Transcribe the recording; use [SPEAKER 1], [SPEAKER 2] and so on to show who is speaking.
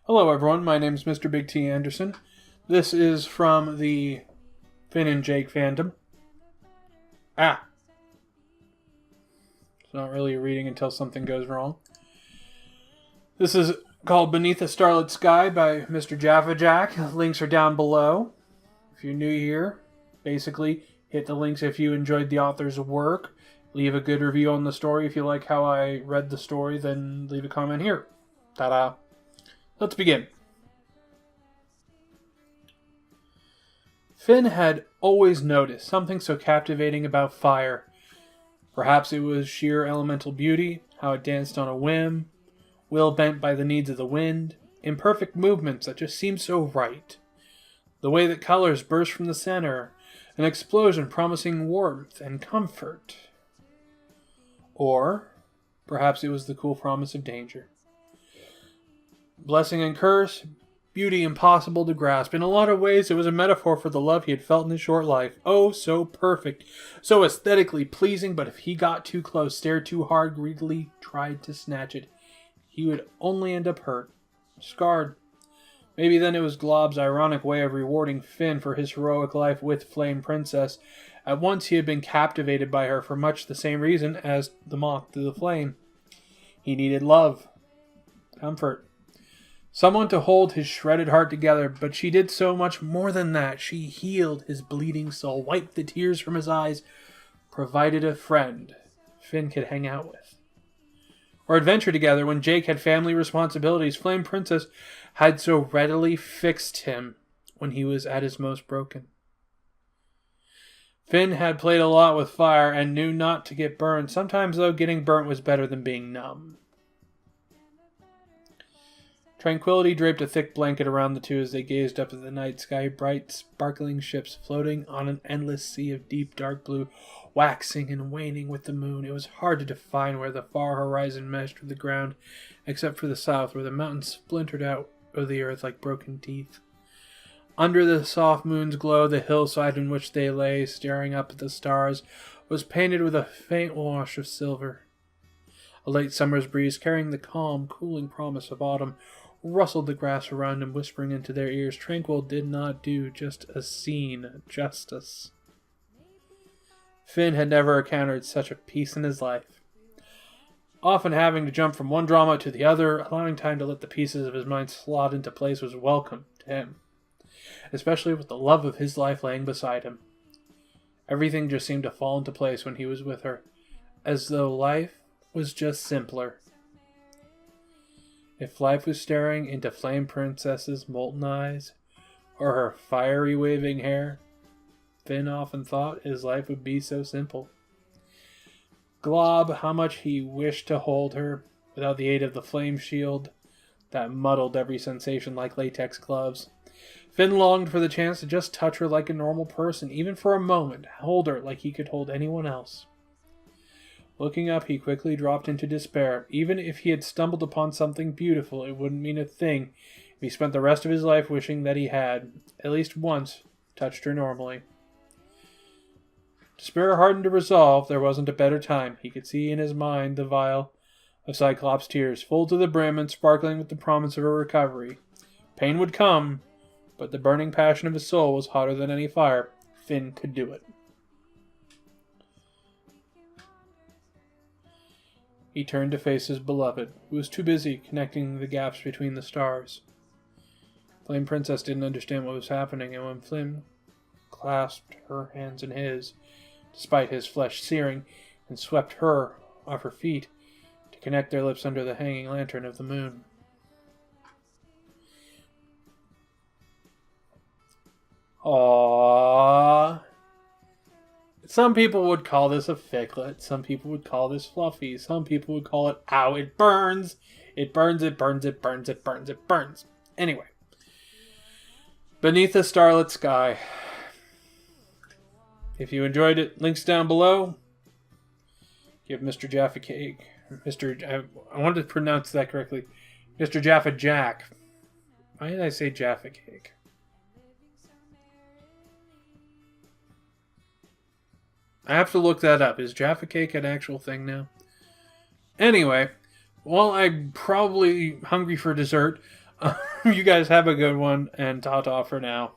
[SPEAKER 1] Hello everyone, my name is Mr. Big T Anderson. This is from the Finn and Jake fandom. It's not really a reading until something goes wrong. This is called Beneath a Starlit Sky by MrJaffaJack. Links are down below. If you're new here, basically hit the links if you enjoyed the author's work. Leave a good review on the story. If you like how I read the story, then leave a comment here. Ta-da! Let's begin. Finn had always noticed something so captivating about fire. Perhaps it was sheer elemental beauty, how it danced on a whim, will bent by the needs of the wind, imperfect movements that just seemed so right. The way that colors burst from the center, an explosion promising warmth and comfort. Or perhaps it was the cool promise of danger. Blessing and curse, beauty impossible to grasp. In a lot of ways, it was a metaphor for the love he had felt in his short life. Oh, so perfect, so aesthetically pleasing, but if he got too close, stared too hard, greedily tried to snatch it, he would only end up hurt, scarred. Maybe then it was Glob's ironic way of rewarding Finn for his heroic life with Flame Princess. At once he had been captivated by her for much the same reason as the moth to the flame. He needed love, comfort. Someone to hold his shredded heart together, but she did so much more than that. She healed his bleeding soul, wiped the tears from his eyes, provided a friend Finn could hang out with. Or adventure together when Jake had family responsibilities. Flame Princess had so readily fixed him when he was at his most broken. Finn had played a lot with fire and knew not to get burned. Sometimes, though, getting burnt was better than being numb. Tranquility draped a thick blanket around the two as they gazed up at the night sky, bright, sparkling ships floating on an endless sea of deep, dark blue, waxing and waning with the moon. It was hard to define where the far horizon meshed with the ground, except for the south, where the mountains splintered out of the earth like broken teeth. Under the soft moon's glow, the hillside in which they lay, staring up at the stars, was painted with a faint wash of silver. A late summer's breeze, carrying the calm, cooling promise of autumn, rustled the grass around him, whispering into their ears. Tranquil did not do just a scene justice. Finn had never encountered such a peace in his life. Often having to jump from one drama to the other, allowing time to let the pieces of his mind slot into place was welcome to him, especially with the love of his life laying beside him. Everything just seemed to fall into place when he was with her, as though life was just simpler. If life was staring into Flame Princess's molten eyes, or her fiery waving hair, Finn often thought his life would be so simple. Glob, how much he wished to hold her, without the aid of the flame shield that muddled every sensation like latex gloves. Finn longed for the chance to just touch her like a normal person, even for a moment, hold her like he could hold anyone else. Looking up, he quickly dropped into despair. Even if he had stumbled upon something beautiful, it wouldn't mean a thing if he spent the rest of his life wishing that he had, at least once, touched her normally. Despair hardened to resolve. There wasn't a better time. He could see in his mind the vial of Cyclops' tears, full to the brim and sparkling with the promise of her recovery. Pain would come, but the burning passion of his soul was hotter than any fire. Finn could do it. He turned to face his beloved, who was too busy connecting the gaps between the stars. Flame Princess didn't understand what was happening, and when Flynn clasped her hands in his, despite his flesh searing, and swept her off her feet to connect their lips under the hanging lantern of the moon. Aww. Some people would call this a ficlet. Some people would call this fluffy. Some people would call it, ow, it burns. It burns, it burns, it burns, it burns, it burns. Anyway. Beneath a Starlit Sky. If you enjoyed it, links down below. Give MrJaffaJack, I wanted to pronounce that correctly. MrJaffaJack. Why did I say Jaffa Cake? I have to look that up. Is Jaffa Cake an actual thing now? Anyway, while I'm probably hungry for dessert, You guys have a good one, and ta-ta for now.